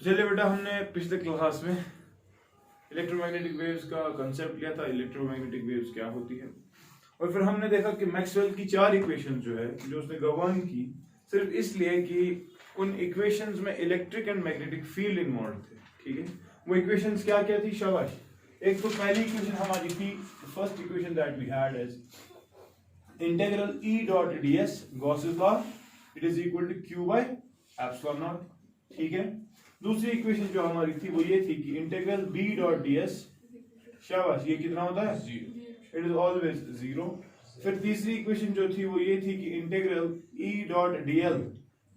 चलिए बेटा, हमने पिछले क्लास में इलेक्ट्रोमैग्नेटिक वेव्स का कंसेप्ट लिया था, इलेक्ट्रोमैग्नेटिक वेव्स क्या होती है, और फिर हमने देखा कि मैक्सवेल की 4 इक्वेशन जो है जो उसने गवर्न की सिर्फ इसलिए कि उन इक्वेशंस में electric and magnetic field involve थे। ठीक है, वो इक्वेशंस क्या क्या थी? शाबाश। एक तो पहली इक्वेशन हमारी थी, first equation that we had is integral E dot ds Gauss's law, it is equal to Q by epsilon naught. ठीक है, दूसरी इक्वेशन जो हमारी थी वो ये थी कि इंटीग्रल B डॉट ds, शाबाश, ये कितना होता है? It is always 0। फिर तीसरी इक्वेशन जो थी वो ये थी कि integral E dot dl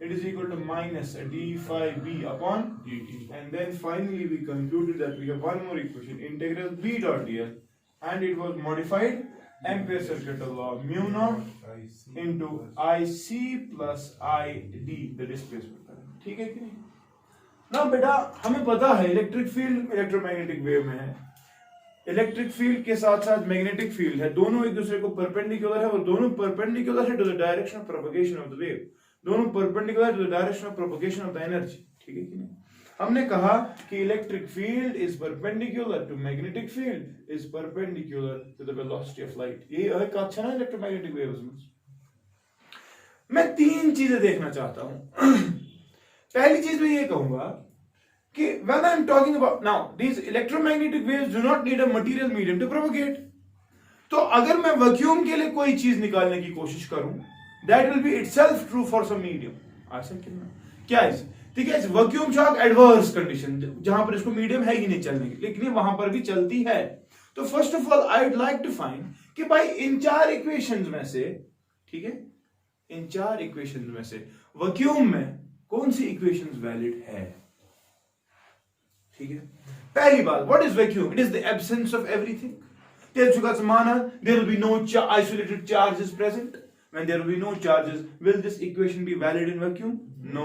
it is equal to minus d phi b upon dt, and then finally we concluded that we have one more equation, integral B dot dl, and it was modified Ampere circuit law, mu naught into IC plus ID, the displacement current। ठीक है कि नहीं? ना बेटा, हमें पता है electric field electromagnetic wave में है, इलेक्ट्रिक फील्ड के साथ साथ मैग्नेटिक फील्ड है, दोनों एक दूसरे को परपेंडिकुलर है, और दोनों परपेंडिकुलर है to the direction of propagation of the wave, दोनों perpendicular to the direction of propagation of the energy. ठीक है कि नहीं? हमने कहा कि electric field is perpendicular to magnetic field is perpendicular to the velocity of light. ये एक अच्छा ना इलेक्ट्रोमैग्नेटिक वेव्स में। मैं 3 चीजें देखना चाहता हूं। पहली चीज मैं ये कहूंगा कि when I am talking about now these electromagnetic waves do not need a material medium to propagate। तो अगर मैं वैक्यूम के लिए कोई चीज निकालने की कोशिश करूं, that will be itself true for some medium। आसान क्या है? ठीक है, वैक्यूम शॉक एडवर्स कंडीशन, जहां पर इसको मीडियम है ही नहीं चलने की, लेकिन ये वहां पर भी चलती है। तो first of all I would like to find कि भाई इन 4 इक्वेशंस में से, ठीक है, इन 4 इक्वेशंस में से वैक्यूम में कौन सी इक्वेशंस वैलिड है? ठीक है, पहली बात, what is vacuum? It is the absence of everything. तेरे माना there will be no isolated charges present. When there will be no charges, will this equation be valid in vacuum? No.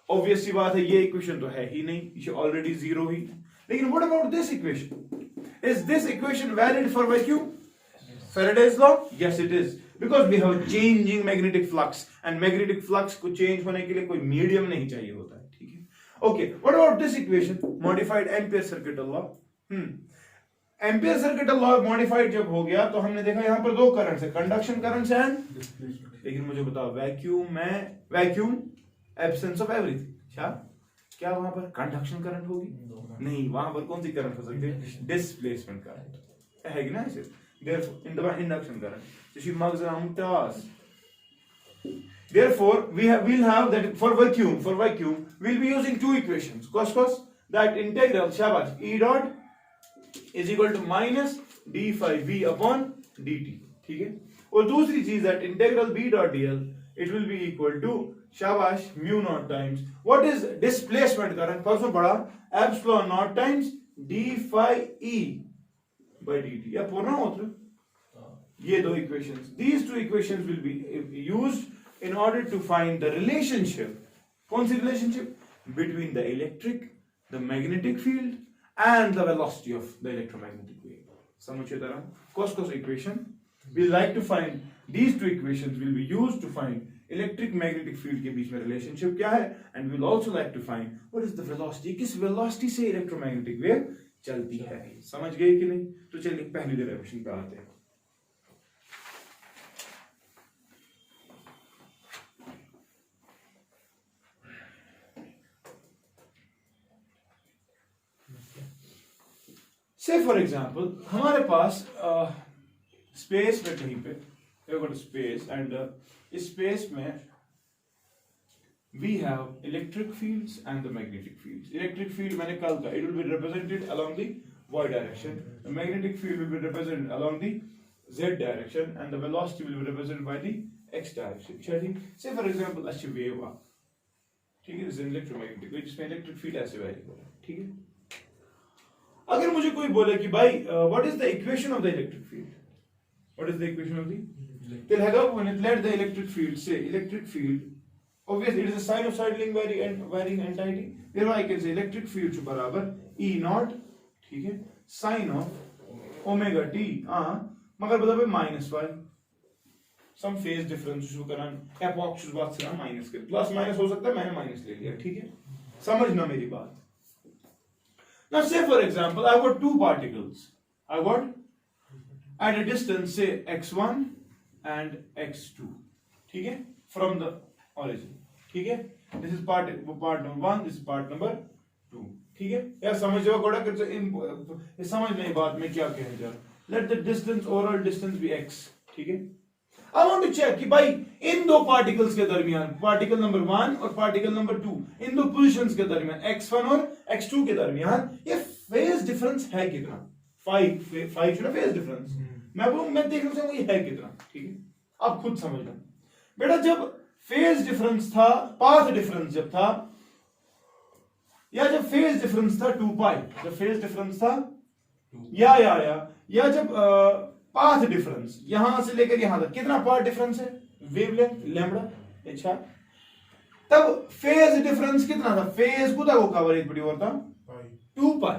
Obvious सी बात है, ये equation तो है ही नहीं, ये already 0 ही। लेकिन what about this equation? Is this equation valid for vacuum? Faraday's law? Yes, it is. Because we have changing magnetic flux, and magnetic flux को change होने के लिए कोई medium नहीं चाहिए होता है। ठीक है? Okay. What about this equation? Modified Ampere circuit law. Ampere circuit law modified जब हो गया तो हमने देखा यहां पर 2 करंट्स है, कंडक्शन करंट्स एंड, लेकिन मुझे बताओ वैक्यूम में, वैक्यूम एब्सेंस ऑफ एवरीथिंग, क्या वहां पर कंडक्शन करंट होगी? नहीं, वहां पर कौन सी करंट हो सकती है? डिस्प्लेसमेंट करंट है कि ना, इसे therefore induction current, so she marks around task। therefore we'll have that for vacuum we'll be using 2 equations, cos that integral, shabash, E dot is equal to minus d phi b upon dt। ठीक है, और दूसरी चीज that integral B dot dl it will be equal to, शाबाश, mu naught times what is displacement current, परसों पढ़ा, epsilon naught times d phi e by dt। या पूर्ण होता ये 2 equations, these 2 equations will be used in order to find the relationship, कौन सी relationship? Between the electric, the magnetic field and the velocity of the electromagnetic wave। समझिए तरह cos equation, we like to find these 2 equations will be used to find electric magnetic field के बीच में relationship क्या है, and we'll also like to find what is the velocity, किस velocity से electromagnetic wave चलती है। समझ गए कि नहीं? तो चलिए पहली डेरिवेशन पे आते हैं। से फॉर एग्जाम्पल हमारे पास स्पेस में कहीं पे स्पेस, एंड इस स्पेस में we have electric fields and the magnetic fields. Electric field मैंने कल का, it will be represented along the y direction, the magnetic field will be represented along the z direction, and the velocity will be represented by the x direction. चलिए say for example अच्छी wave आ, ठीक है, electromagnetic, जिसमें electric field ऐसे vary हो रहा है। ठीक है, अगर मुझे कोई बोले कि भाई what is the equation of the electric field, what is the equation of the, then हैगा when it let the electric field, say electric field, obviously it is a sinusoidal varying entity, therefore I can say electric field जो बराबर E naught, ठीक है, sin of omega t, मगर बता minus y, सम phase difference जो करना epochs बात से माइनस के, प्लस माइनस हो सकता है, मैंने माइनस ले लिया। ठीक है, समझना मेरी बात। Now say for example I got two particles. I got at a distance say x1 and x2, ठीक है, from the origin, ठीक है, this is part number 1, this is part number 2, ठीक है, या समझो कोड़ा कि समझना ये बात मैं क्या कहने जा रहा हूं। Let the distance overall distance be x, ठीक है। I want to check कि भाई इन दो पार्टिकल्स के दरमियान, पार्टिकल नंबर 1 और पार्टिकल नंबर 2, इन दो पोजीशंस के दरमियान x1 और x2 के दरमियान ये फेज डिफरेंस है कितना? 5 जो ना फेज डिफरेंस, मैं देखना चाहूंगा ये है कितना, ठीक है। आप खुद समझना बेटा, जब फेज डिफरेंस था, पाथ डिफरेंस जब था, या जब फेज डिफरेंस था 2 पाई, जब फेज डिफरेंस था या जब पाथ डिफरेंस यहां से लेकर यहां तक कितना पाथ डिफरेंस है? वेवलेंथ लैम्बडा, अच्छा, तब फेज डिफरेंस कितना था? फेज को को कवर एक बड़ी और था 2 पाई,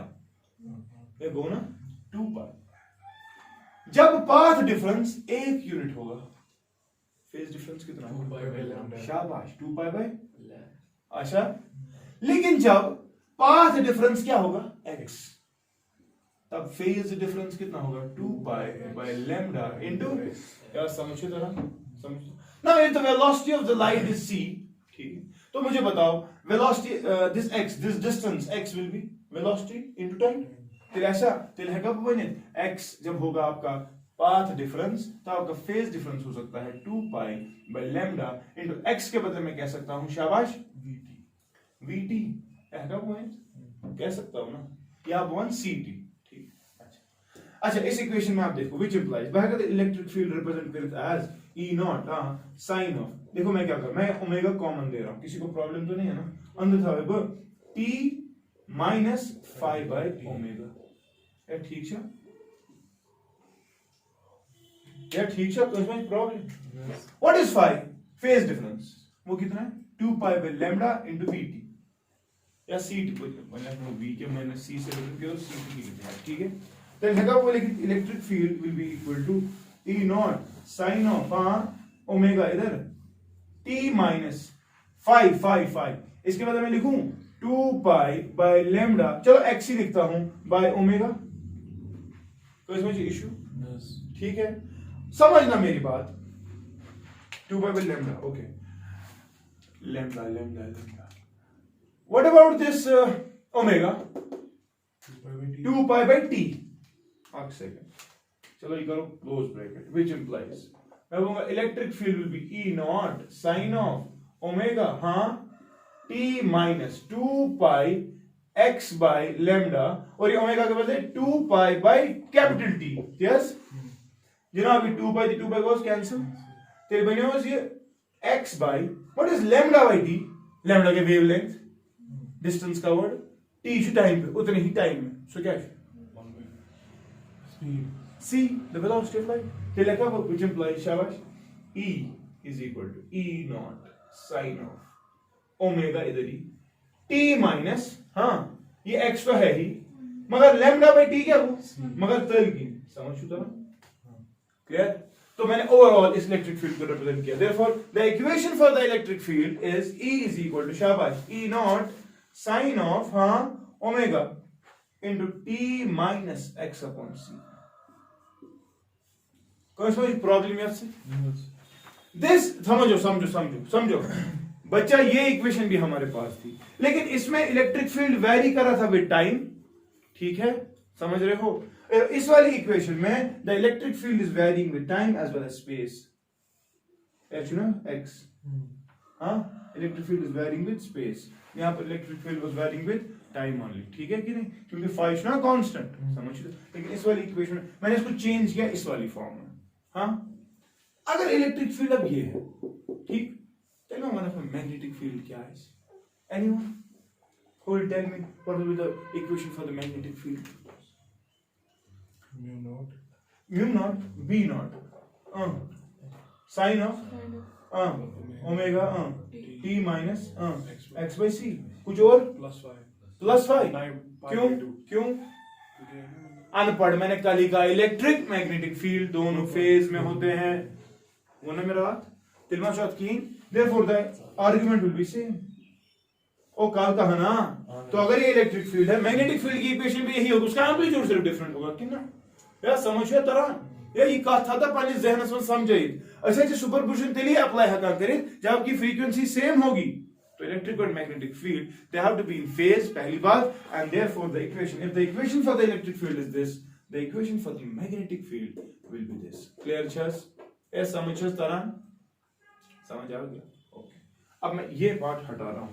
ये गो ना 2 पाई। जब पाथ डिफरेंस 1 यूनिट होगा, फेज डिफरेंस कितना होगा? शाबाश, 2 पाई बाय, अच्छा। लेकिन जब पाथ डिफरेंस क्या होगा? x, तब फेज डिफरेंस कितना होगा? 2 पाई बाय लैम्बडा इनटू, यार समझो जरा, समझो। Now if the velocity of the light is c, ठीक है, तो मुझे बताओ velocity this x, this distance x will be velocity into time. फिर ऐसा है कब बने x जब होगा आपका पाथ डिफरेंस, तो आपका फेज डिफरेंस हो सकता है 2 pi by lambda into x के बदले में कह सकता हूं शाबाश vt, कह सकता हूं ना, या 1 ct, ठीक। अच्छा, इस इक्वेशन में आप देखो which implies बाहर का इलेक्ट्रिक फील्ड रिप्रेजेंट करता है as E naught sine of, देखो मैं क्या कर, मैं ओमेगा कॉमन दे रहा हूं, किसी को प्रॉब्लम तो नहीं है ना, अंदर था t माइनस 5 बाय ओमेगा, या ठीक है, या ठीक है, तो इसमें problem. What is 5? Phase difference, वो कितना है? 2 pi by lambda into vt, या ct को मतलब v के मैंने c से लिख दिया और ct लिख दिया, ठीक है। तो हैगा वो electric field will be equal to E naught sine of omega इधर t माइनस 5, इसके बाद मैं लिखूं 2 पाई बाय लैम्बडा, चलो x ही लिखता हूं, बाय ओमेगा, तो इसमें इशू, ठीक है, समझना मेरी बात। 2 pi by lambda, okay, lambda. What about this omega? 2 pi by t, second. चलो ये करो क्लोज ब्रैकेट, which implies मैं बोलूंगा electric field will be E naught sine of omega, हाँ, t minus 2 pi x by lambda, और ये omega के बदले 2 pi by capital T, yes, जनाब ये 2 पाई गोस कैंसिल, तेरे बने हो ये x by, what is lambda by t? Lambda के वेवलेंथ, डिस्टेंस कवर्ड, t जो टाइम पे उतने ही टाइम में, सो क्या है c, the velocity of light, तो लिखा वो which implies शाबाश E is equal to E naught sine of omega इधर ही t माइनस, हाँ ये x तो है ही, मगर लैम्बडा बाय t क्या हो, मगर तल की, समझ चुका ना, क्लियर। तो मैंने ओवरऑल इस इलेक्ट्रिक फील्ड को रिप्रेजेंट किया, therefore the equation for the electric field is E is equal to शाबाश E नॉट साइन ऑफ, हाँ, omega into t minus x upon c। कोई प्रॉब्लम है आपसे? दिस समझो बच्चा, ये इक्वेशन भी हमारे पास थी, लेकिन इसमें इलेक्ट्रिक फील्ड वेरी कर रहा था विद टाइम, ठीक है, समझ रहे हो। इस वाली इक्वेशन में the electric field is varying with time as well as space, h ना x, हाँ, electric field is varying with space, यहाँ पर electric field was varying with time only, ठीक है कि नहीं, क्योंकि फाइव ना कांस्टेंट, समझ लो। लेकिन इस वाली इक्वेशन में मैंने इसको चेंज किया इस वाली फॉर्म में, हाँ। अगर इलेक्ट्रिक फील्ड अब ये है, ठीक, tell me one of magnetic field क्या है? Anyone who will tell me what will be the equation for the magnetic field? mu naught b naught sin of omega t minus x by c, कुछ और plus 5, क्यों अनपढ़, मैंने कल ही कहा इलेक्ट्रिक मैग्नेटिक फील्ड दोनों फेज में होते हैं, वो ना मेरा बात तिलमा शॉट की, therefore the argument will be same, ओ काल का है ना, तो अगर ये इलेक्ट्रिक फील्ड है, मैग्नेटिक फील्ड की इक्वेशन भी यही होगा, उसका एम्पलीट्यूड सिर्फ डिफरेंट होगा कि ना या समझिए तरह ये कथ था पन्निस जहनस में समझित अच्छे सुपरपोजिशन तेली अप्लाई हकान करित जब आपकी फ्रीक्वेंसी सेम होगी, तो इलेक्ट्रिक और magnetic field they have to be in phase पहली बात, and therefore the equation, if the equation for the electric field is this, the equation for the magnetic field will be this. Clear छस ये समझ तरह समझ आ गया? Okay, अब मैं ये पार्ट हटा रहा हूं,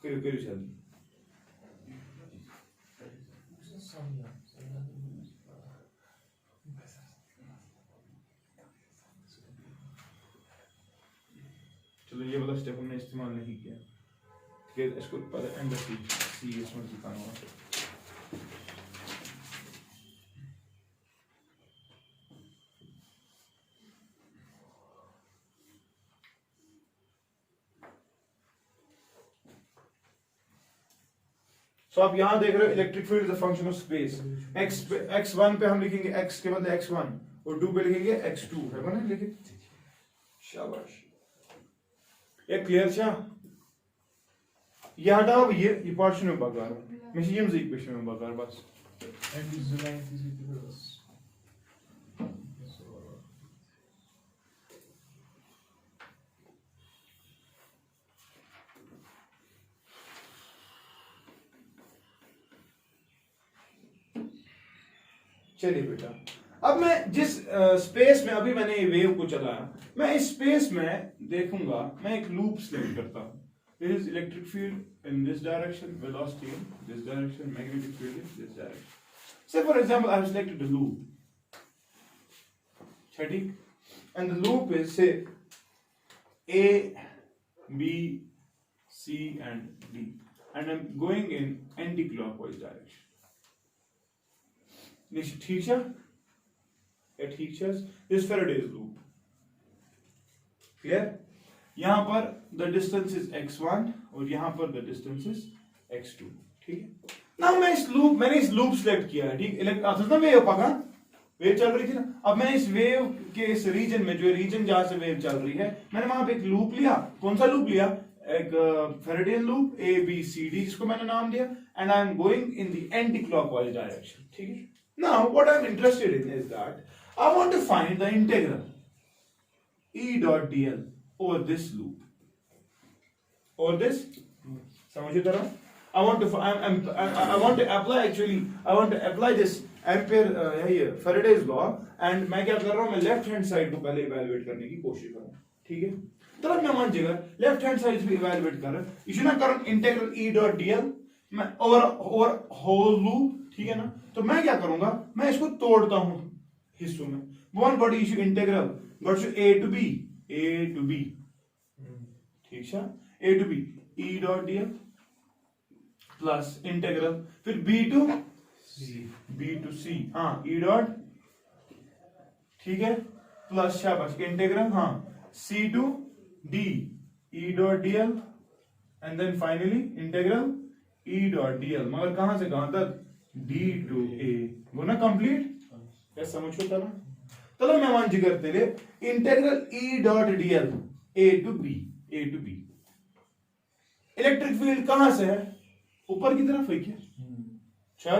करियो करियो जल्दी। चलो ये वाला स्टेप हमने इस्तेमाल नहीं किया, ठीक है, इसको पहले एंड सी इसमें दिखाना होगा। सो आप यहां देख रहे हो electric field is a function of space. x1 पे हम लिखेंगे x के बदले x1 और 2 पे लिखेंगे x2, है ना लिखे? शाबाश, ये क्लियर छा? ये हटाओ, ये पोर्शन में बकार मैं यम ज इक्वेशन में बकार बस। चलिए बेटा, अब मैं जिस स्पेस में अभी मैंने ये वेव को चलाया, मैं इस स्पेस में देखूंगा, मैं एक लूप सिलेक्ट करता हूं। There is electric field in this direction, velocity in this direction, magnetic field in this direction. Say for example, I have selected a loop, ठीक, and the loop is say A, B, C and D, and I'm going in anti-clockwise direction. ठीक है, ये ठीक है, this Faraday's loop, clear? यहां पर the distance is x1 और यहां पर the distance is x2, ठीक है ना। मैंने इस लूप सिलेक्ट किया है, ठीक, ना वेव पका वेव चल रही थी ना, अब मैं इस वेव के इस रीजन में, जो रीजन जहां से वेव चल रही है, मैंने वहां पे एक लूप लिया। कौन सा लूप लिया? एक फेरेडियन लूप ABCD, जिसको मैंने नाम दिया, and I am going in the anti clockwise direction, ठीक है। Now what I'm interested in is that I want to find the integral E dot dl over this loop, over this, समझिए तरह, I want to apply this Ampere Faraday's law, and मैं क्या कर रहा हूँ, मैं लेफ्ट हैंड साइड को पहले इवैल्यूएट करने की कोशिश कर रहा हूँ, ठीक है। तरह मैं मान जाएगा लेफ्ट हैंड साइड भी इवैल्यूएट कर रहा हूँ, इशू ना करूँ इंटीग्रल E dot dl मैं ओवर होल लूप, ठीक है ना। तो मैं क्या करूंगा, मैं इसको तोड़ता हूं हिस्सों में। वन बड़ी issue integral got A to B, ठीक है, A to B E dot dl plus integral फिर B to C, हाँ E dot, ठीक है, प्लस शाबाश इंटीग्रल, हाँ C to D E dot dl and then finally integral E dot dl, मगर कहां से कहां तक? D to A, वो ना कंप्लीट, क्या समझो तरह। चलो मैं मान जी करते रहे integral E dot dl A to B, electric field कहां से है? ऊपर की तरफ है क्या?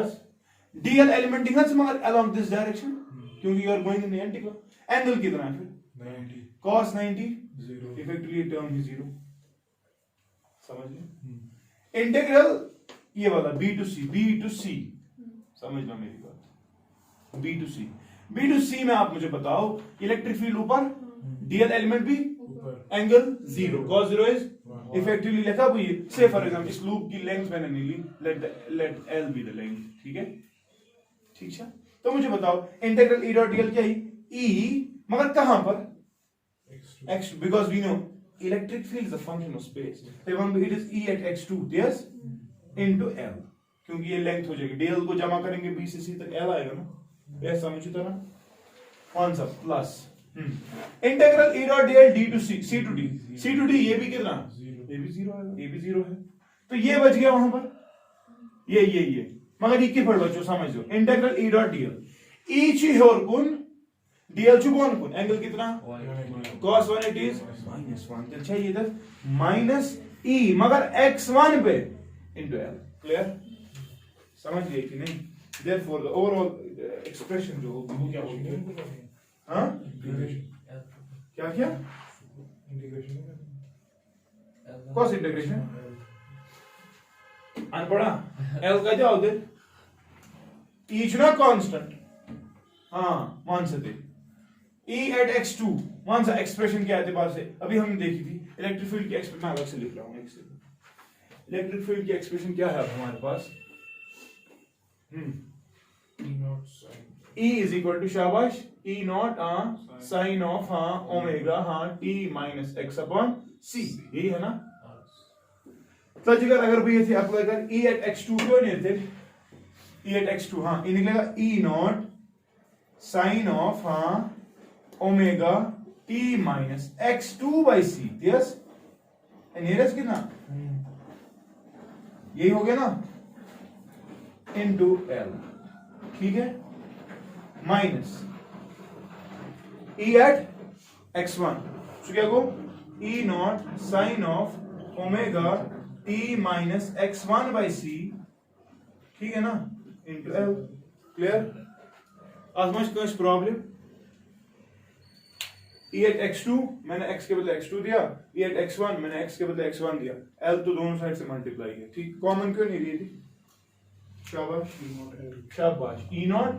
dl एलिमेंट यहां से, मगर अलोंग दिस डायरेक्शन, क्योंकि you are going in the anti clock. Angle कितना है फिर? 90, cos 90, इफेक्टिवली टर्म ही जीरो, समझ लिया। इंटीग्रल ये वाला B to C, समझ लो मेरी बात, B to C में आप मुझे बताओ इलेक्ट्रिक फील्ड ऊपर, डीएल एलिमेंट भी एंगल 0, cos 0 इज इफेक्टिवली लिखा हुई है। से फॉर एग्जांपल इस लूप की लेंथ मैंने नहीं ली, let L be the length, ठीक है, ठीक है। तो मुझे बताओ इंटीग्रल E डॉट dl क्या है? E, मगर कहां पर? x2, because we know electric field is a function of space, so it is E at x2 yes into L, क्योंकि ये लेंथ हो जाएगी, dl को जमा करेंगे B से C तक L आएगा ना, ये समझो तो ना। कौन सा? Plus integral E dot dl D to C to D, ये भी कितना? ये भी 0 है, ये भी 0 है, तो ये बच गया वहां पर, ये मगर ये की फड़ बच्चों समझ लो, इंटीग्रल E डॉट dl ईच होर कुन डीएल छु बोन कुन एंगल कितना cos 180 इज -1 तो चाहिए इधर माइनस e मगर x1 पे इनटू l क्लियर समझ गए कि नहीं देयरफॉर द ओवरऑल एक्सप्रेशन जो होगी वो क्या होगी हां क्या क्या cos इंटीग्रेशन अनपढ़ा l का जाओ दे e छु ना कांस्टेंट हां मान सकते E at x2 मान सा एक्सप्रेशन के एतबार से अभी हमने देखी थी इलेक्ट्रिक फील्ड की एक्सप्रेशन मैं अलग से लिख रहा हूं एक सेकंड इलेक्ट्रिक फील्ड की एक्सप्रेशन क्या है अब हमारे पास E is equal to शाबाश E naught sin of omega t minus x upon c यही है ना तो अगर भी ये थे अप्लाई कर E at x2 क्यों नहीं थे E at x2 हाँ ये निकलेगा E naught sin of omega t minus x2 by c yes nearest कितना यही हो गया ना इनटू l ठीक है माइनस e at x1 तो क्या को e naught sin of omega t minus x1 by c ठीक है ना इनटू l क्लियर आज मच कुछ प्रॉब्लम E at x2 मैंने x के बदले x2 दिया E at x1 मैंने x के बदले x1 दिया l तो दोनों साइड से मल्टीप्लाई है ठीक कॉमन क्यों नहीं ली थी शाबाश शाबाश E naught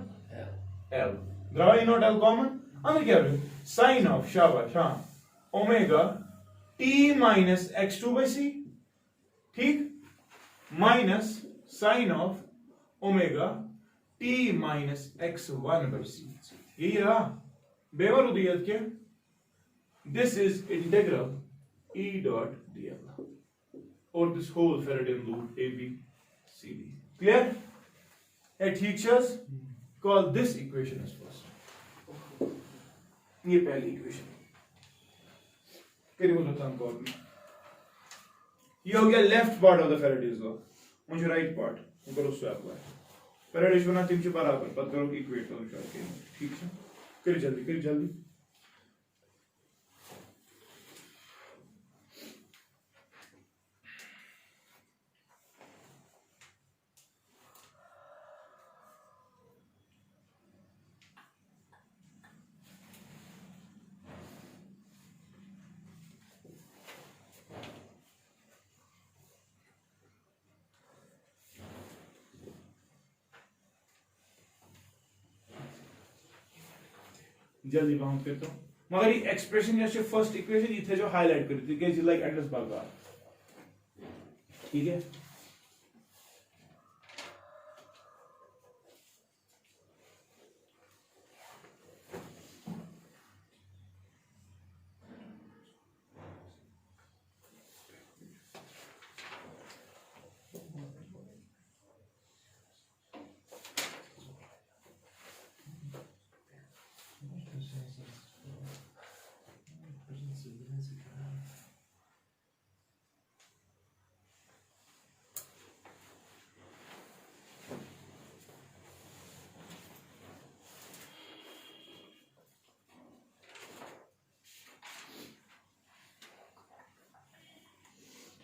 l द्रवा E naught l common अंदर क्या है sin of शाबाश हाँ omega t minus x2 by c ठीक minus sin of omega t minus x1 by c यही रहा बेवर उदियत के this is integral E dot dl or this whole Faraday loop AB CD clear a teachers call this equation as first ये पहली equation करीब होता है call ये हो गया left part of the Faraday's law मुझे राइट पार्ट करो उससे अप्लाई Faraday's बना तीन से बराबर पता करो इक्वेट करो शायद ठीक है कर जल्दी जल्दी बाउंड करता हूं मगर ये एक्सप्रेशन या फर्स्ट इक्वेशन इथे जो हाईलाइट करी थी कि लाइक एंडलेस बागार ठीक है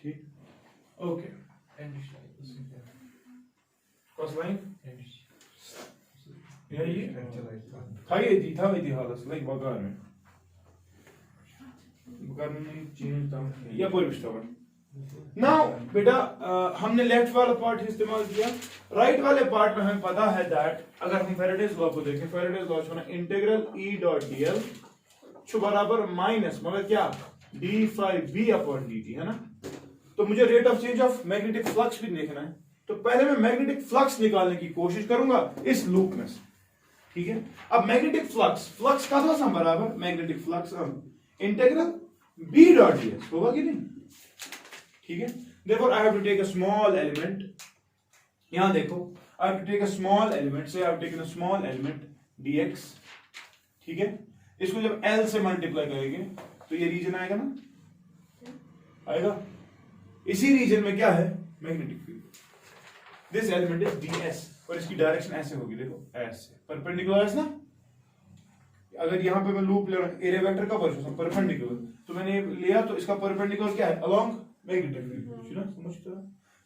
ठीक ओके कॉस लाइन ये खाइए दी था वही हालत लाइक बगार में चीन तम या बोल बिस्तावर नाउ बेटा हमने लेफ्ट वाला पार्ट इस्तेमाल किया राइट वाले पार्ट में हमें पता है दैट अगर हम फेराडेज लॉ को देखें फेराडेज लॉ होना इंटीग्रल E डॉट dl छु बराबर माइनस मगर क्या d5b अपॉन dt है ना तो मुझे rate of change of magnetic flux भी देखना है तो पहले मैं मैग्नेटिक फ्लक्स निकालने की कोशिश करूंगा इस लूप में ठीक है अब मैग्नेटिक फ्लक्स का था सम बराबर magnetic flux integral B dot ds होगा कि नहीं ठीक है therefore I have to take a small element यहां देखो I have to take a small element say I have taken a small element dx ठीक है इसको जब L से मल्टीप्लाई करेंगे तो ये रीजन आएगा ना आएगा इसी रीजन में क्या है magnetic field this element is ds और इसकी डायरेक्शन ऐसे होगी देखो ऐसे परपेंडिकुलर है ना अगर यहाँ पे मैं लूप ले रहा हूँ, एरिया वेक्टर का वर्सेस परपेंडिकुलर, तो मैंने ये लिया तो इसका परपेंडिकुलर क्या है, अलोंग मैग्नेटिक फील्ड ना, समझते हो।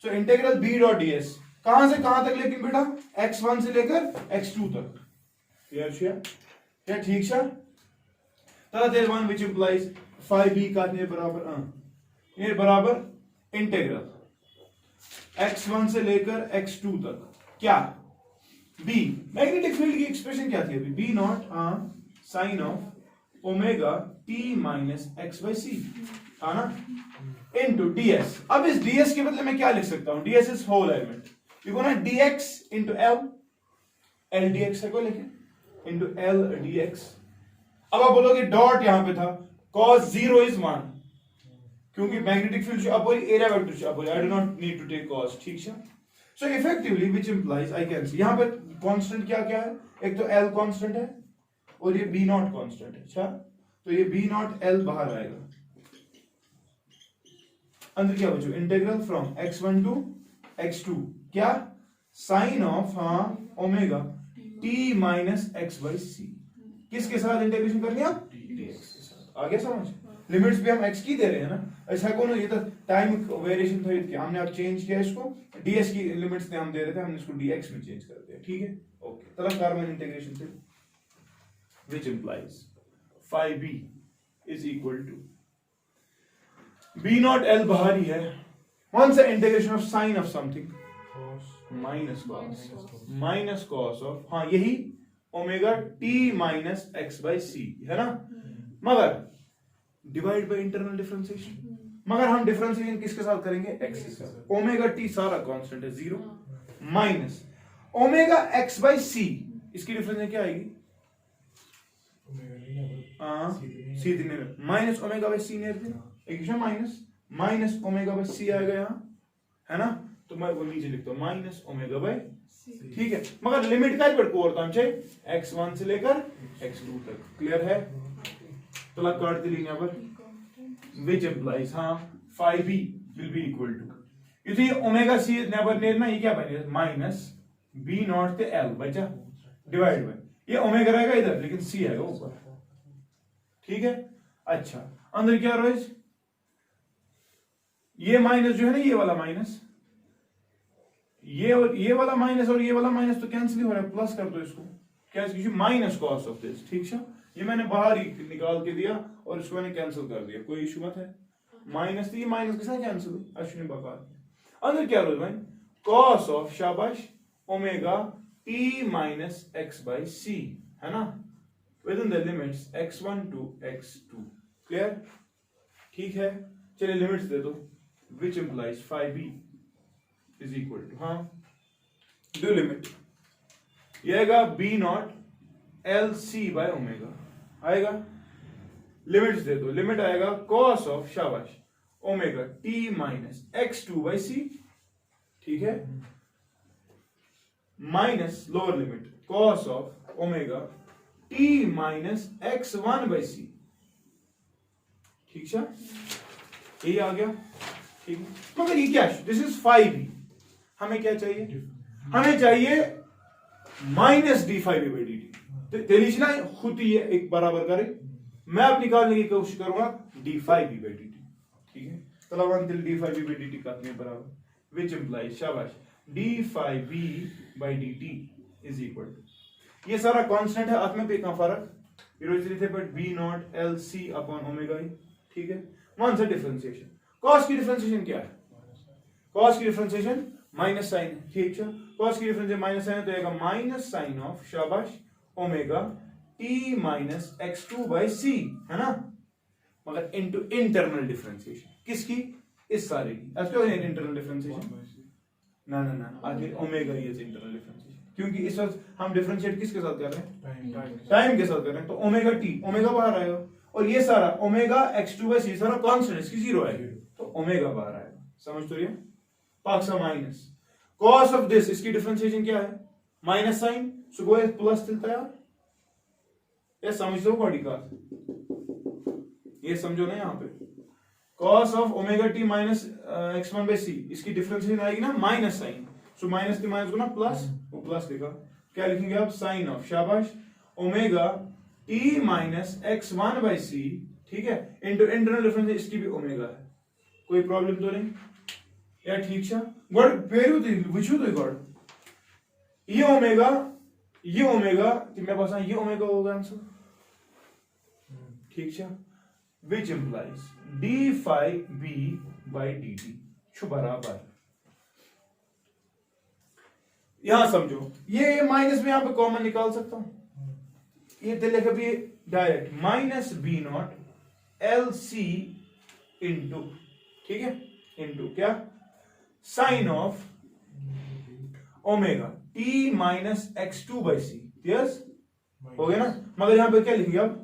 So integral b dot ds कहां से कहां तक, लेकिन बेटा x1 से लेकर x2 तक, क्लियर छे क्या, ठीक छा। that is one which implies phi b का ने बराबर ये बराबर इंटीग्रल x1 से लेकर x2 तक क्या, b मैग्नेटिक फील्ड की एक्सप्रेशन क्या थी अभी, b naught sine of omega t minus x by c था ना, इनटू ds। अब इस ds के बदले मैं क्या लिख सकता हूं, ds इज होल एलिमेंट, देखो ना dx इनटू l dx है को लिखे इनटू l dx। अब आप बोलोगे डॉट यहां पे था, cos 0 इज 1 क्योंकि मैग्नेटिक फील्ड अब एरिया वेक्टर अब I do not need to take cos, ठीक है। So effectively which implies I can see, यहां पे कांस्टेंट क्या क्या है, एक तो l कांस्टेंट है और ये b नॉट कांस्टेंट है, अच्छा तो ये b नॉट l बाहर आएगा, अंदर क्या बचो, integral from x1 to x2 क्या, sine of omega t minus x by c, किसके साथ इंटीग्रेशन करनी है, dx के साथ, आ गया समझ। लिमिट्स भी हम x की दे रहे हैं ना, ऐसा कौन, ये तो टाइम वेरिएशन था कि हमने अब चेंज किया इसको, ds की लिमिट्स ने हम दे रहे थे, हमने इसको dx में चेंज कर दिया, ठीक है ओके। तरफ कार्बन इंटीग्रेशन से which implies phi b is equal to b not l बाहर ही है, once the integration of sine of something minus cos of यही omega t minus x by c है ना, मगर डिवाइड बाय इंटरनल डिफरेंशिएशन, मगर हम differentiation किसके साथ करेंगे, x के साथ, ओमेगा t सारा कांस्टेंट है 0 minus omega x by c, इसकी डिफरेंस क्या आएगी, सी दिने माइनस ओमेगा बाई सी ने माइनस माइनस ओमेगा बाई सी आएगा यहाँ है ना, तो मैं वो नीचे लिखता हूँ माइनस ओमेगा बाई, ठीक है, मगर लिमिट का पर कोरता चाहिए x1 से लेकर x2 तक, क्लियर है। तो लग काट दी लिखने पर which implies phi b will be equal to, ये ओमेगा सी नेबर नेर ना, ये क्या बनेगा माइनस b नॉट ते l बचा डिवाइड बाय, ये ओमेगा रहेगा इधर लेकिन c आएगा ऊपर, ठीक है। अच्छा अंदर क्या रोज, ये माइनस जो है ना, ये वाला माइनस, ये वाला माइनस और ये वाला माइनस तो कैंसिल हो रहा है, प्लस कर दो इसको, क्या माइनस कॉस ऑफ दिस, ठीक है, ये मैंने बाहर ही निकाल के दिया और इसको मैंने कैंसिल कर दिया, कोई इशू मत है, माइनस तो ये माइनस के साथ कैंसिल हुई, अश्विनी बकार। अंदर क्या रोज भाई, कॉस ऑफ शाबाश omega t minus x by c है ना, within the limits x1 to x2, clear, ठीक है। चलिए लिमिट्स दे दो, which implies phi b is equal to do limit, ये आएगा b naught l c by omega आएगा, लिमिट्स दे दो, लिमिट आएगा cos ऑफ शाबाश omega t minus x2 by c, ठीक है, minus lower limit cos of omega t minus x1 by c, ठीक है, यही आ गया, ठीक है। मगर ये क्या, दिस इज phi b, हमें क्या चाहिए, हमें चाहिए minus D phi by D t, तेलिश ना खुद ही एक बराबर करे, मैं अब निकालने की कोशिश करूंगा d five B by D t, ठीक है, तलावान तिल d five B by D t का बराबर, विच इंप्लाइज शाबाश d five B by D t is equal to, ये सारा कांस्टेंट है, आत्म पे का फर्क थे but B naught L C upon omega E, ठीक है। वन से डिफरेंशिएशन, कॉस की डिफरेंशिएशन क्या है, कॉस की डिफरेंशिएशन माइनस साइन, ठीक है, कॉस की डिफरेंशिएशन माइनस साइन तो आएगा माइनस साइन ऑफ शाबाश omega T minus x two by c, है ना, मगर इनटू इंटरनल डिफरेंशिएशन किसकी, इस सारे की, अब क्या है इंटरनल डिफरेंशिएशन, ना ना ना आगे ओमेगा ही है इंटरनल डिफरेंशिएशन, क्योंकि इस वक्त हम डिफरेंशिएट किसके साथ कर रहे हैं, टाइम के साथ कर रहे हैं, तो ओमेगा टी, ओमेगा बाहर आएगा, और ये सारा ओमेगा x2 बाई सी सारा कांस्टेंट, इसकी जीरो आएगी, तो ओमेगा बाहर आएगा, समझ तो रही है, पाक्सा माइनस कॉस ऑफ दिस, इसकी डिफरेंशिएशन क्या है माइनस साइन, सो गो प्लस चलता है, ये समझ दो बॉडी का, ये समझो ना, यहाँ पे cos of omega T minus x1 by c, इसकी डिफरेंशिएशन आएगी ना माइनस साइन, सो माइनस की माइनस को ना प्लस, वो प्लस लिखा, क्या लिखेंगे आप, साइन ऑफ शाबाश omega T minus x one by c, ठीक है, इंटू इंटरनल डिफरेंस इसकी भी ओमेगा है, कोई प्रॉब्लम तो नहीं या ठीक है। गॉड पेरू तो वुचू तो गॉड ये ओमेगा कि मैं बस ये ओमेगा होगा आंसर, ठीक है, which implies D phi B by D T छु बराबर, यहां समझो ये माइनस में यहां पे कॉमन निकाल सकता हूं, ये तो लिखा भी direct minus B naught L C into, ठीक है, इंटू क्या sine of omega T minus x two by C, yes हो गया ना, मगर यहां पे क्या लिखेंगे अब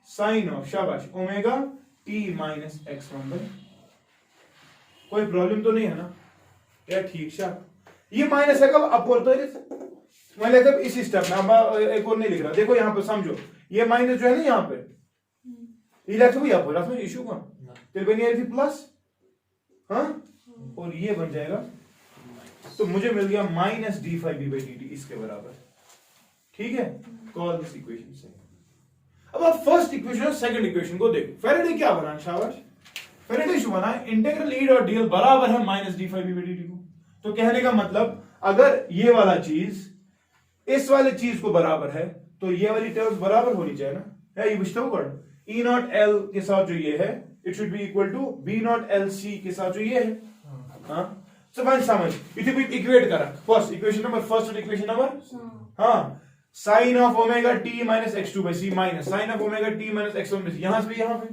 साइन ऑफ, शाबाश, omega T minus x one by, कोई प्रॉब्लम तो नहीं है ना या ठीक है। ये माइनस है कब अपवर्ड, मैं लिखा इसी स्टेप में, अब एक और नहीं लिख रहा, देखो यहां पे समझो, ये माइनस जो है ना यहाँ पे ये लिखा भी अपवर्ड, इसमें इशू का फिर बनी आई थी प्लस, हाँ, और ये बन जाएगा, तो मुझे मिल गया minus D five B by D T इसके बराबर, ठीक है, कॉल दिस इक्वेशन से। अब आप फर्स्ट इक्वेशन और सेकंड इक्वेशन को देखो, फैराडे क्या बना, शाबाश, फैराडे शू बना इंटीग्रल ई डॉट डीएल बराबर है minus D five B by D T को, तो कहने का मतलब अगर ये वाला चीज इस वाले चीज को बराबर है तो ये वाली टर्म्स बराबर होनी चाहिए ना, है ये बुझते हो, ई नॉट एल के साथ जो ये है it should be equal to B naught L C के साथ जो ये है, हाँ समझ इथे भी इक्वेट करा, फर्स्ट इक्वेशन नंबर फर्स्ट और इक्वेशन नंबर, हाँ, sine of omega T minus x two by c minus sine of omega T minus x one by c, यहां से भी यहां पे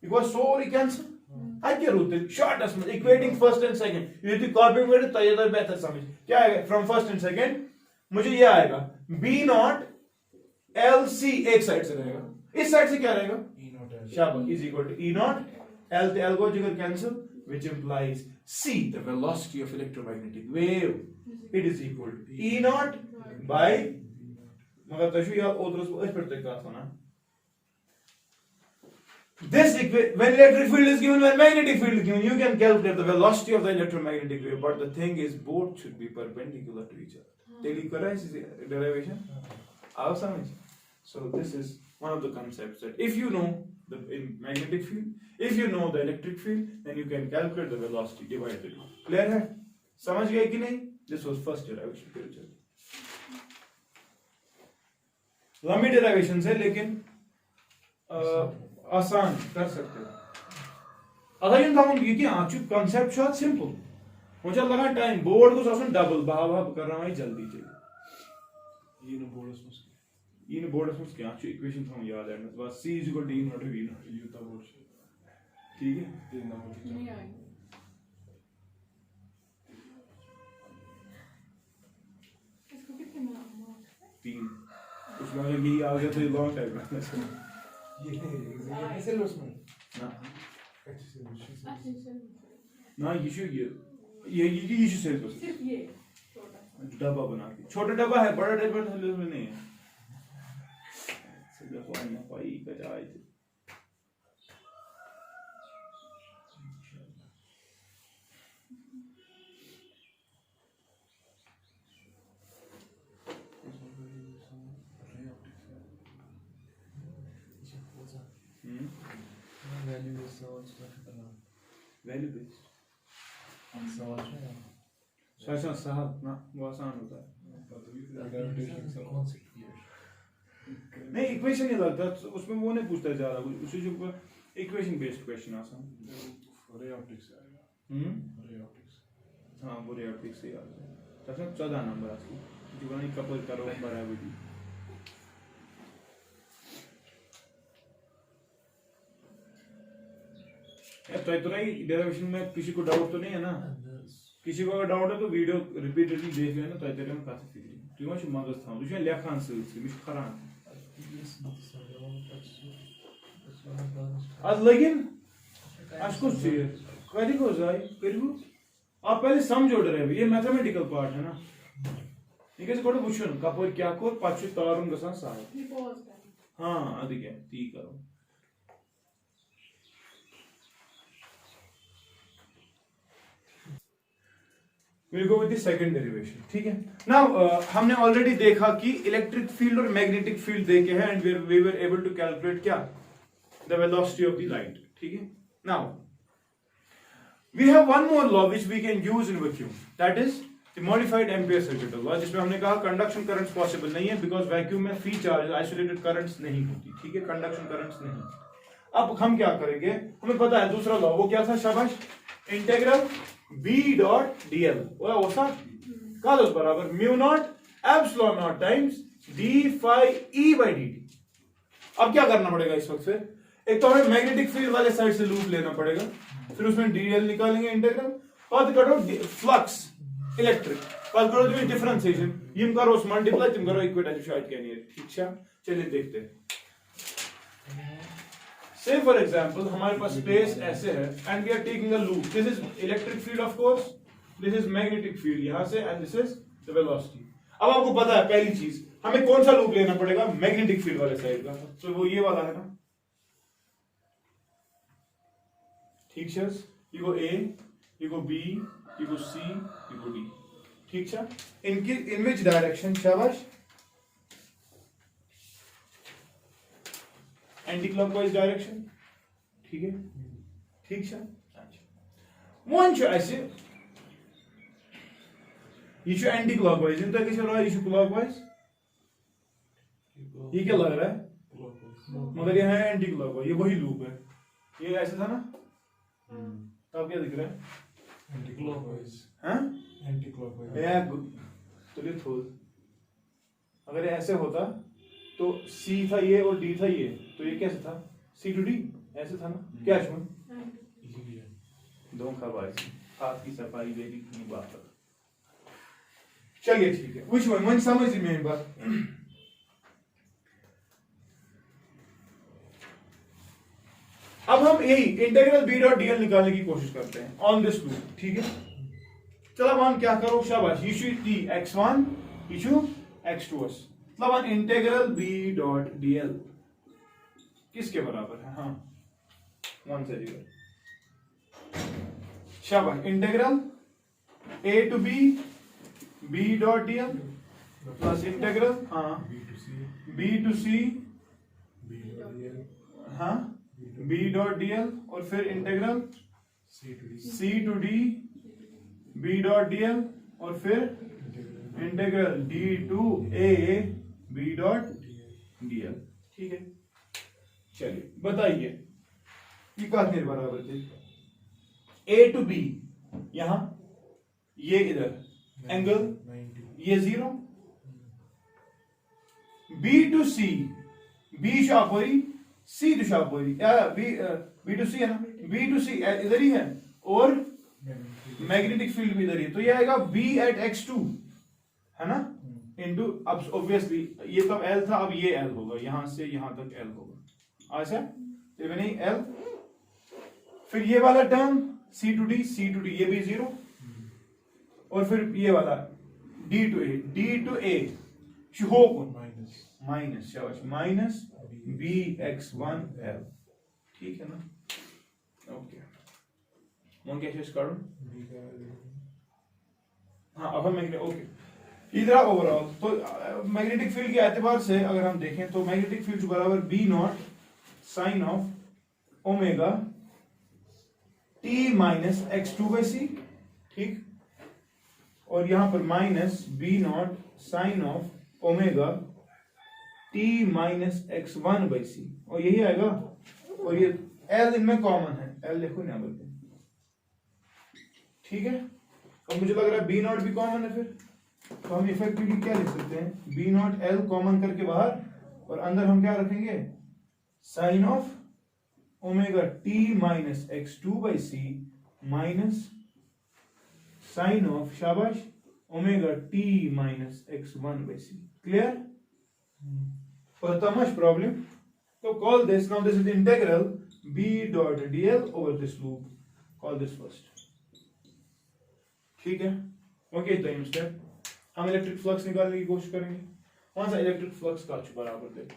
बिकॉज सोरी कैंसिल, क्या रूल शॉर्टेस्ट में इक्वेटिंग फर्स्ट एंड सेकंड, यदि कॉपी में तो ये तो बेहतर समझ क्या आएगा फ्रॉम फर्स्ट एंड सेकंड, मुझे ये आएगा बी नॉट एल सी एक साइड से रहेगा, इस साइड से क्या रहेगा शाबाश is equal to E naught L तो एल को जगह cancel, which implies c the velocity of electromagnetic wave it is equal to e naught by मगर तशु या ओद्रस वो इस पर तक का था this when electric field is given, when magnetic field is given, you can calculate the velocity of the electromagnetic wave, but the thing is both should be perpendicular to each other, daily करा है इसी derivation आओ समझ, so this is one of the concepts that if you know the magnetic field, if you know the electric field, then you can calculate the velocity, divide the two, clear है, समझ गए कि नहीं, this was first derivation, लंबी derivation है लेकिन आसान कर सकते हो, अगर इन दामों की आज कॉन्सेप्ट शॉट सिंपल मुझे लगा टाइम बोर्ड को सासन डबल भाव कर रहा है जल्दी चाहिए ये इन बोर्ड में क्या अच्छी इक्वेशन था याद है बस c is equal to e naught v naught ये था बोर्ड ठीक है तीन नंबर नहीं आई इसको कितने मार्क्स तीन उसमें अगर ये आ गया तो ये लॉन्ग टाइम ये कैसे लो उसमें ना ये सिर्फ ये डब्बा बना के छोटा डब्बा है बड़ा डब्बा उसमें नहीं है पाई का जाए वैल्यू बेस्ड साहब ना वो आसान होता है नहीं इक्वेशन नहीं लगता उसमें वो नहीं पूछता ज्यादा कुछ उसी जो इक्वेशन बेस्ड क्वेश्चन आसान रे ऑप्टिक्स आएगा रे ऑप्टिक्स हां वो रे ऑप्टिक्स से याद है तसम 14 नंबर आती जो बनी कपल करो बराबर तो इतना ही डेरिवेशन में किसी को डाउट तो नहीं है ना किसी को अगर डाउट है तो वीडियो रिपीटेडली देख लेना तो इतना में काफी फिक्री तू मच मगज था तू लेखान से मिश खरान आज लेकिन आज कुछ करी को जाए करू आप पहले समझो ड्राइव ये मैथमेटिकल पार्ट है ना ये कैसे कोड बुझन कपर क्या कोर पाछु तारुन गसान साय हां अधिक है ती करो will go with the second derivation, ठीक है। नाउ हमने ऑलरेडी देखा कि इलेक्ट्रिक फील्ड और मैग्नेटिक फील्ड देखे हैं and we were able to calculate क्या, the velocity of the light, ठीक है। Now we have one more law which we can use in vacuum, that is the modified Ampere circuit law, जिसमें हमने कहा conduction currents possible नहीं है because vacuum में free charge isolated currents नहीं होती, ठीक है, कंडक्शन करंट्स नहीं। अब हम क्या करेंगे, हमें पता है दूसरा लॉ, वो क्या था शाबाश, इंटीग्रल बी डॉट डीएल का बराबर mu naught epsilon naught times D phi E by D T. अब क्या करना पड़ेगा इस वक्त, फिर एक तो हमें मैग्नेटिक फील्ड वाले साइड से लूप लेना पड़ेगा, फिर उसमें डीएल निकालेंगे इंटीग्रल, और करो फ्लक्स इलेक्ट्रिक, और करो तुम्हें डिफरेंशिएशन, यम करो मल्टीप्लाई, तुम करो इक्विटेंशियल के लिए, ठीक है। चलिए देखते हैं। Say for example, हमारे पास स्पेस ऐसे है and we are taking a loop. This is electric field of course, this is magnetic field यहाँ से and this is the velocity. अब आपको पता है पहली चीज, हमें कौन सा लूप लेना पड़ेगा, मैग्नेटिक फील्ड वाले साइड का, तो वो ये वाला है ना, ठीक है। ये go A, ये go B, ये go C, ये go D, ठीक है। इनकी in which direction, शाबाश, एंटी क्लॉकवाइज डायरेक्शन, ठीक है, ठीक है। वन ऐसे ये एंटी क्लॉकवाइज, इन तक चल रहा है, ये क्लॉकवाइज, ये क्या लग रहा है, मगर ये है एंटी क्लॉकवाइज, ये वही लूप है, ये ऐसे था ना, तब क्या दिख रहा है, एंटी क्लॉकवाइज, हाँ एंटी क्लॉकवाइज, तो ये थोड़ा, अगर ऐसे होता तो C था ये और D था ये, तो ये कैसे था, C to D ऐसे था ना, क्या शुन धोखाबाजी, हाथ की सफाई मेरी की बात है। चलिए ठीक है, which one, समझ में बात। अब हम यही इंटीग्रल B डॉट DL निकालने की कोशिश करते हैं ऑन दिस लूप, ठीक है। चलो अब हम क्या करो, शाबाश, issue T x1 issue x2 मतलब इंटीग्रल B डॉट DL किसके बराबर है, हाँ 1 से 0, शाबाश, integral A to B dot DL plus integral B to C हाँ B डॉट DL और फिर integral C to D B dot DL और फिर integral D to A B dot DL, ठीक है। चलिए बताइए ये कितने बराबर थे, A टू B यहां, ये इधर एंगल ये 0, B टू C, B शापोरी C टू शापोरी, B टू C है ना, B टू C इधर ही है और मैग्नेटिक फील्ड भी इधर ही, तो ये आएगा B एट x2 है ना, इनटू, अब ऑब्वियसली ये तब L था, अब ये L होगा, यहां से यहां तक L होगा, अच्छा तो नहीं L, फिर ये वाला टर्म C टू D ये भी 0, और फिर ये वाला D टू A हो माइनस, शाबाश, माइनस BX1 L, ठीक है ना, ओके। मन क्या शेष करो, हाँ अब हम ओके इधर ओवरऑल, तो मैग्नेटिक फील्ड के एतबार से अगर हम देखें तो मैग्नेटिक फील्ड बराबर B naught sine of omega T minus x2 by C, ठीक, और यहां पर minus B naught sine of omega T minus x1 by C, और यही आएगा, और ये L इनमें कॉमन है, L देखो ना बोलते, ठीक है। और मुझे लग रहा है B नॉट भी कॉमन है, फिर तो हम इफेक्टिवली क्या लिख सकते हैं, B नॉट L कॉमन करके बाहर, और अंदर हम क्या रखेंगे, sine of omega T minus x2 by C minus sine of, शाबाश, omega T minus x1 by C, clear, for the much problem, so call this, now this is the integral B dot DL over this loop, call this first, ठीक है। Okay time step, हम electric flux निकालने की कोशिश करेंगे, कौन सा electric flux का बराबर दे,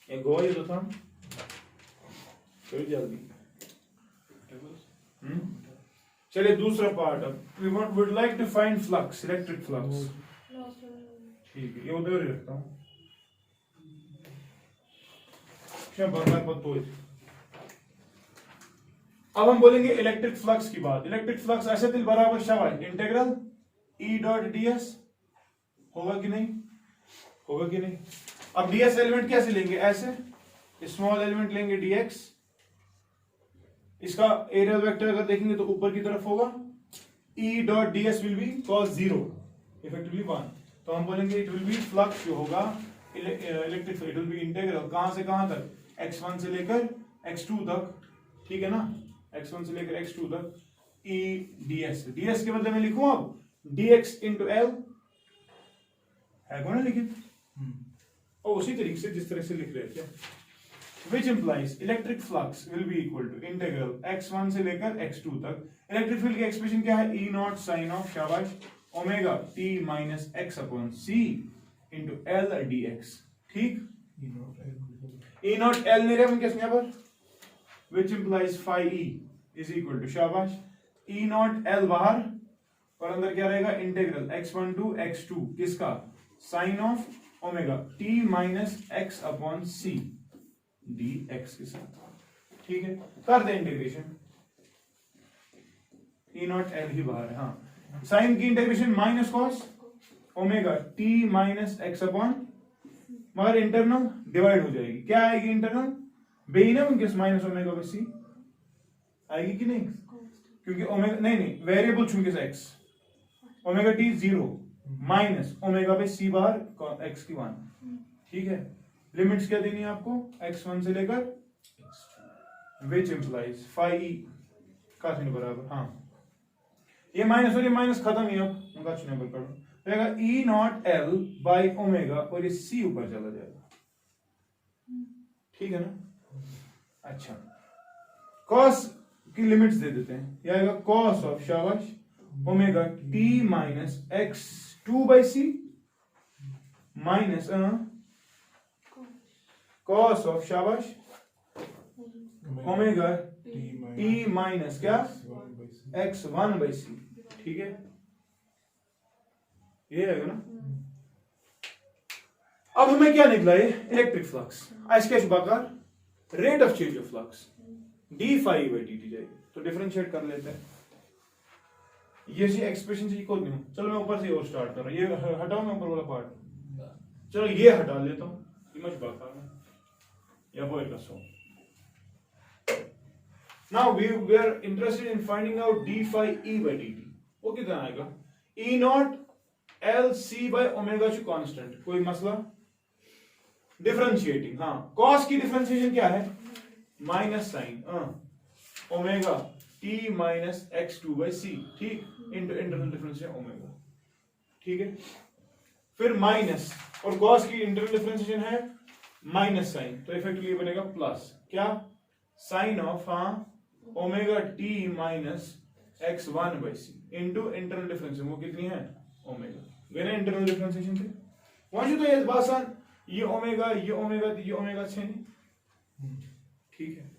ये गोवा ये तो था फिर जल्दी। चलिए दूसरा पार्ट अब we would like to find flux, electric flux. ठीक है, ये उधर ही रखता हूँ। अब हम बोलेंगे इलेक्ट्रिक फ्लक्स की बात। इलेक्ट्रिक फ्लक्स ऐसे दिल बराबर शाबाश इंटीग्रल ई डॉट ds होगा कि नहीं, होगा कि नहीं। अब ds एलिमेंट कैसे लेंगे, ऐसे स्मॉल एलिमेंट लेंगे dx, इसका एरियल वेक्टर अगर देखेंगे तो ऊपर की तरफ होगा, E dot ds will be cos 0 effectively 1। तो हम बोलेंगे इट विल बी फ्लक्स जो होगा electric, it will B integral कहां से कहां तक, x1 से लेकर x2 तक, ठीक है ना, x1 से लेकर x2 तक E ds। ds के बदले में लिखूं अब dx into l, है कौन लिखित और उसी तरीके से जिस तरह से लिख रहे थे, which implies electric flux will be equal to integral x1 से लेकर x2 तक। इलेक्ट्रिक फील्ड की एक्सप्रेशन क्या है, E नॉट साइन ऑफ शाबाश omega t minus x upon c into l dx, ठीक। E नॉट l नहीं रहे हम किस यहाँ पर, which implies phi e is equal to शाबाश E नॉट l बाहर और अंदर क्या रहेगा इंटीग्रल x1 टू x2 किसका, sine of omega t minus x upon c dx के साथ, ठीक है। कर दे इंटीग्रेशन, E नॉट l ही बाहर है, हाँ। साइन की integration minus cos omega t minus x upon, मगर इंटरनल डिवाइड हो जाएगी, क्या आएगी इंटरनल, बे ना उनके माइनस ओमेगा बाई c आएगी कि नहीं, क्योंकि ओमेगा नहीं वेरिएबल चूंकि x omega t 0 minus omega by c बाहर x की 1, ठीक है। लिमिट्स क्या देनी है आपको, x1 से लेकर which implies phi e का चिन्ह बराबर, हाँ ये माइनस और ये माइनस खत्म ही, अब उनका चिन्ह पर करो रहेगा E not l by omega और ये c ऊपर चला जाएगा, ठीक है ना। अच्छा cos की लिमिट्स दे देते हैं, ये आएगा cos ऑफ शाबाश omega t minus x2 by c minus cos of शाबाश ओमेगा t माइनस क्या x1 बाई c, ठीक है, ये है ना। अब हमें क्या निकला है, इलेक्ट्रिक फ्लक्स। इसके बगैर rate of change of flux d phi by dt जाएगी, तो डिफरेंशिएट कर लेते हैं। ये सी एक्सप्रेशन से इक्वल नहीं, चलो मैं ऊपर से और स्टार्ट कर रहा हूं, ये हटाओ मैं ऊपर वाला पार्ट, चलो ये हटा लेता हूं, इमेज बाका में या वो एक सो। Now we are interested in finding out d phi e by dt, वो कितना आएगा, E not l c by omega two constant, कोई मसला, डिफरेंशिएटिंग, हाँ cos की डिफरेंशिएशन क्या है, minus sine omega t minus x2 by c, ठीक, इंटू इंटरनल डिफरेंशिएशन ओमेगा, ठीक है। फिर माइनस और cos की इंटरनल डिफरेंशिएशन है माइनस साइन, तो इफेक्टिवली बनेगा प्लस क्या, sine of omega t minus x1 by c into internal differentiation, वो कितनी है ओमेगा, वेना इंटरनल डिफरेंशिएशन थे वहां, तो ये आसान, ये ओमेगा ये ओमेगा ये ओमेगा छे नहीं, ठीक है।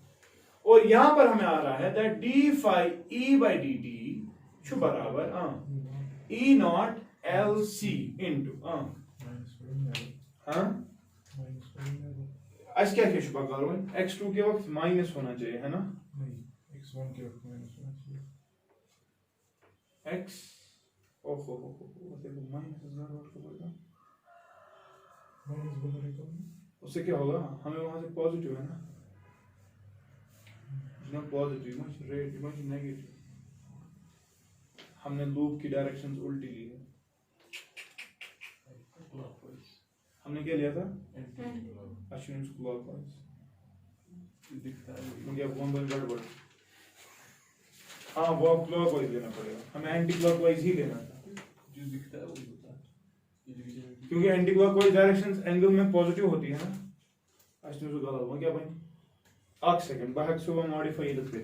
और यहां पर हमें आ रहा है that d phi e by dt बराबर E not l c into आज क्या क्या शुभा करो, x2 के वक्त माइनस होना चाहिए है ना, नहीं x1 के वक्त माइनस होना चाहिए, x ओहो देखो माइनस बोलेगा, माइनस बोल रहे तो उससे क्या होगा, हमें वहां से पॉजिटिव है ना, not positive much rate much negative, हमने लूप की डायरेक्शंस उल्टी ली है, हमने क्या लिया था अश्विन क्लॉकवाइज, मुझे वन बार गड़बड़, हाँ वो क्लॉकवाइज लेना पड़ेगा, हमें एंटी क्लॉकवाइज ही लेना था, जो दिखता है वही होता है, क्योंकि एंटी क्लॉकवाइज डायरेक्शंस एंगल में पॉजिटिव होती है ना। अश्विन से गलत हुआ क्या भाई, एक सेकंड बाहर से वो मॉडिफाई करते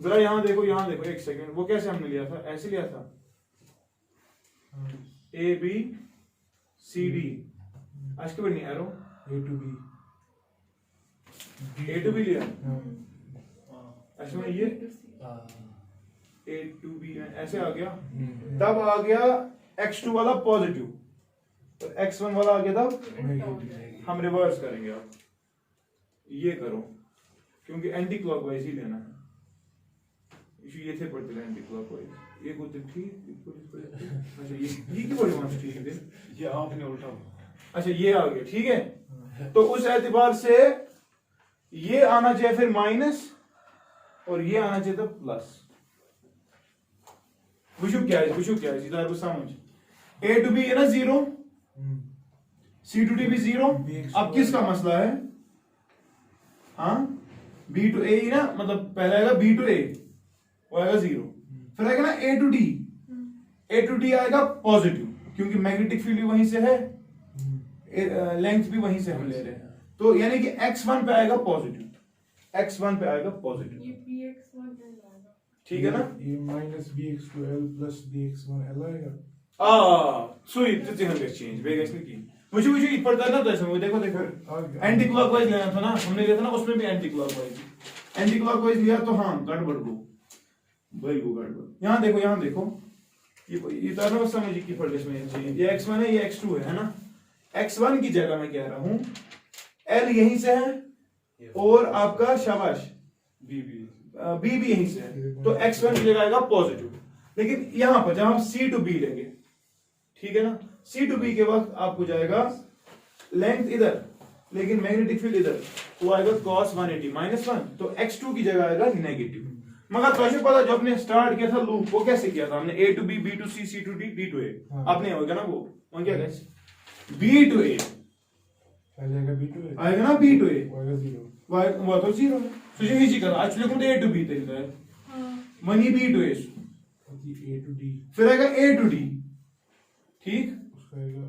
जरा यहाँ देखो एक सेकंड, वो कैसे हमने लिया था, ऐसे लिया था A B C D, आज के बढ़नी arrow A to B A to B लिया हाँ। अच्छा में ये हाँ। ए टू बी ऐसे आ गया, तब आ गया x2 वाला पॉजिटिव तो x1 वाला आ गया तब हम रिवर्स करेंगे। अब ये करो क्योंकि एंटी क्लॉकवाइज ही लेना है, ये थे पढ़ते एंटी क्लॉकवाइज, ये कुछ ठीक। अच्छा ये की बड़ी मार्क्स ठीक है, ये आपने उल्टा। अच्छा ये आ गया ठीक है। तो उस एतबार से ये आना चाहिए फिर माइनस और ये आना चाहिए तो प्लस। वुशु क्या है इधर को समझ, ए टू बी है ना 0, सी टू डी भी 0। अब किसका मसला है, हाँ बी टू ए ना, मतलब पहले आएगा बी टू ए वो आएगा 0, फिर आएगा ना ए टू डी आएगा पॉजिटिव क्योंकि मैग्नेटिक फील्ड भी वहीं से है, लेंथ भी वहीं से हम ले रहे हैं, तो यानी कि x1 पे आएगा पॉजिटिव, x1 पे आएगा पॉजिटिव, ये bx1 आएगा, ठीक है ना। ये माइनस bx2l प्लस bx1l आएगा। सो इतने हम एक्सचेंज बेगा इसने की मुझे ये पढ़ता ना, तो ऐसे में देखो एंटी क्लॉकवाइज लेना था ना, हमने लिया था ना, उसमें भी एंटी क्लॉकवाइज लिया तो हाँ गड़बड़ को भाई वो गड़बड़। यहाँ देखो ये तो ना समझ की पढ़ इसमें, ये x1 है ये x2 है ना, x1 की जगह मैं कह रहा हूँ l यहीं से है और आपका शाबाश b भी यहीं से है, तो x1 की जगह आएगा पॉजिटिव। लेकिन यहां पर जब हम c टू b लेंगे, ठीक है ना, c टू b के वक्त आपको जाएगा लेंथ इधर लेकिन मैग्नेटिक फील्ड इधर, तो आएगा cos 180 -1, तो x2 की जगह आएगा नेगेटिव। मगर तो पता जो आपने स्टार्ट किया था लूप वो कैसे किया था हमने, a to b b to c c to d d to a, आपने होगा ना वो क्या गाइस b टू a आएगा ना b टू a वो तो 0 है, तो ये इजी कर एक्चुअली को a टू b तरीका है, मनी b to a a to d फिर आएगा a टू d, ठीक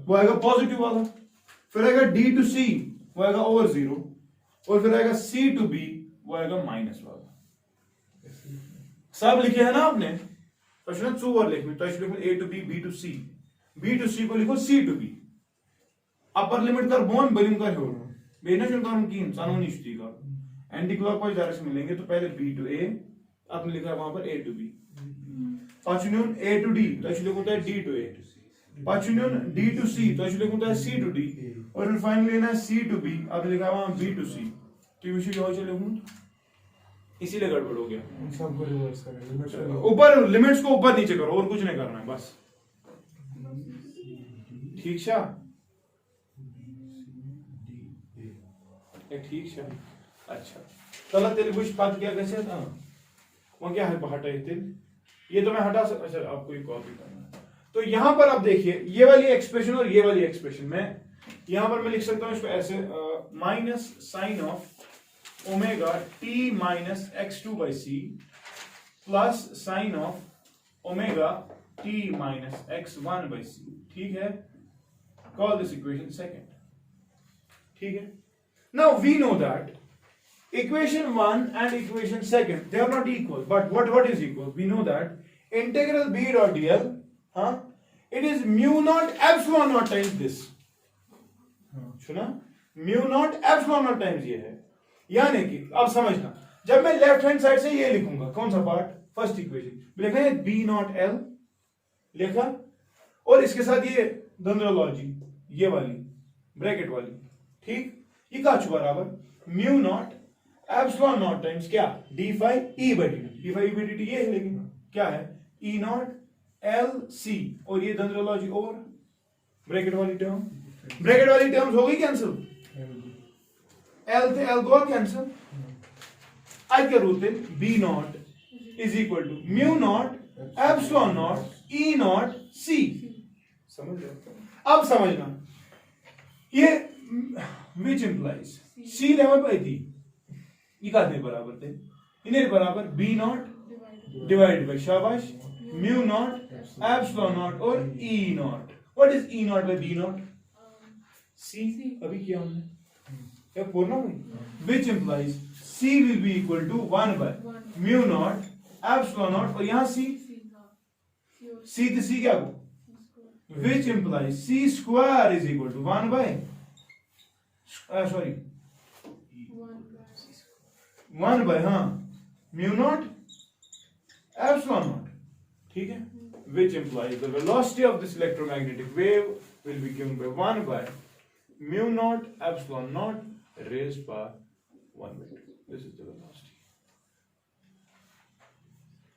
वो आएगा पॉजिटिव वाला, फिर आएगा d टू c वो आएगा ओवर 0, और फिर आएगा c टू b वो आएगा माइनस वाला। सब लिखे है ना आपने, तो चूवर लिखने तो लिखो a to b to c को लिखो c to b, upper limit कर बोन बलिंग कर हो बेना चुन काम की इंसानों ने इश्ती का एंटी क्लॉकवाइज डायरेक्शन मिलेंगे, तो पहले b टू a आपने लिखा है वहां पर a टू b, पाचुनियन a टू d तो एक्चुअली होता है d टू a, पाचुनियन d टू c तो एक्चुअली होता है c टू d, और फिर फाइनली लेना है c टू b आपने लिखा है वहां b टू c, तो ये विषय हो चले हूं इसीलिए गड़बड़ हो गया। उन सबको रिवर्स करें, ऊपर लिमिट्स को ऊपर नीचे करो और कुछ नहीं करना है बस, ठीक शा ठीक शा। अच्छा चलो तेरे कुछ बात क्या कैसे था वो क्या है हटा ये तो मैं हटा सकता, अच्छा आपको ये कॉपी करना है, तो यहां पर आप देखिए ये वाली एक्सप्रेशन और ये वाली एक्सप्रेशन में यहां पर मैं लिख सकता हूं इसको ऐसे minus sine of omega t minus x2 by c plus sine of omega t minus x1 by c, ठीक है, कॉल दिस इक्वेशन सेकंड, ठीक है। Now we know that equation 1 and equation 2 they are not equal, but what is equal, we know that integral b dot dl it is mu naught epsilon naught times this, सुना, mu naught epsilon naught times ये है, यानी कि अब समझना जब मैं left hand side से ये लिखूंगा कौन सा पार्ट, फर्स्ट इक्वेशन लिखा है b नॉट l लिखा, और इसके साथ ये दंड्रोलॉजी ये वाली ब्रैकेट वाली, ठीक, ये का बराबर mu naught epsilon naught times क्या d phi e by dt, ये है लेकिन क्या है e नॉट l c, और ये दंड्रोलॉजी और ब्रैकेट वाली टर्म्स हो गई कैंसिल, L थे L को कैंसिल, आज क्या रूल थे B naught is equal to mu naught epsilon naught E naught C, समझ रहे, अब समझना ये which implies C लेवल पर थी ये कितने बराबर थे, इन्हें बराबर B नॉट डिवाइडेड बाय शाबाश म्यू नॉट एप्सिलॉन नॉट और E naught, what is E naught by B naught, C अभी किया हमने क्या पूर्ण हुई, which implies C will be equal to 1 by mu naught epsilon naught, और यहाँ C तो C क्या हो, which implies C square is equal to 1 by 1 by mu naught epsilon naught, ठीक है, which implies the velocity of this electromagnetic wave will be given by 1 by mu naught epsilon naught raised by 1 by 2. This is the velocity.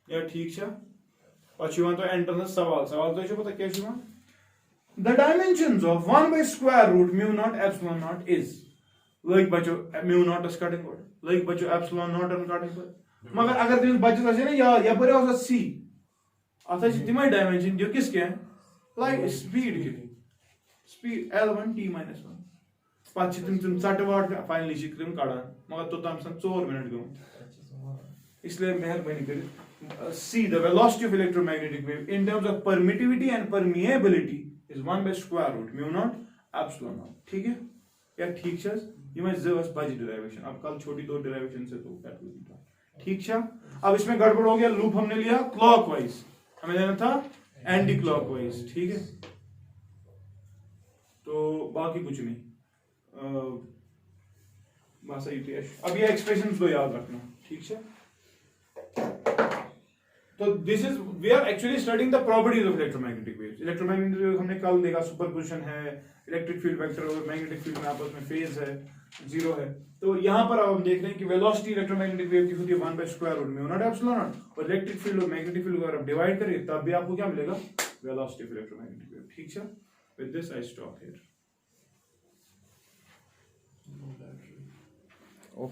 या ठीक छा पछ यहां तो entrance सवाल तो छ पता क्या छ यहां the dimensions of 1 by square root mu naught epsilon naught is like बचो mu naught is cutting out like बचो epsilon naught and cutting out मगर अगर तुम बचत असे ना या पर औस c आता है तिमाई डायमेंशन जो किसके हैं लाइट स्पीड के स्पीड l1 t minus 1 पाछ तुम 60 वाट फाइनली शिकरम काढा मगर तो तम सन 4 मिनट गयो इसलिए मेहरबानी कर see the velocity of electromagnetic wave in terms of permittivity and permeability is 1 by square root mu naught epsilon naught, ठीक है या ठीक छ ये मैं जस बाजी डेरिवेशन अब कल छोटी दो डेरिवेशन से तो क्या ठीक छ। अब इसमें गड़बड़ हो गया, लूप हमने लिया क्लॉकवाइज, हमें लेना था एंटी क्लॉकवाइज, ठीक है, तो बाकी कुछ नहीं बस यही। अब ये एक्सप्रेशंस को याद रखना, ठीक है। तो this is we are actually studying the properties of electromagnetic waves. Electromagnetic wave हमने कल देखा सुपरपोजिशन है, इलेक्ट्रिक फील्ड वेक्टर और मैग्नेटिक फील्ड में आपस में फेज है, जीरो है। तो यहां पर अब हम देख रहे हैं कि वेलोसिटी इलेक्ट्रोमैग्नेटिक वेव की होती है 1 by square root mu naught epsilon naught, और इलेक्ट्रिक फील्ड और मैग्नेटिक फील्ड को अगर आप डिवाइड करें तब भी आपको क्या मिलेगा, वेलोसिटी ऑफ इलेक्ट्रोमैग्नेटिक वेव, ठीक है। With this I stop here. Oh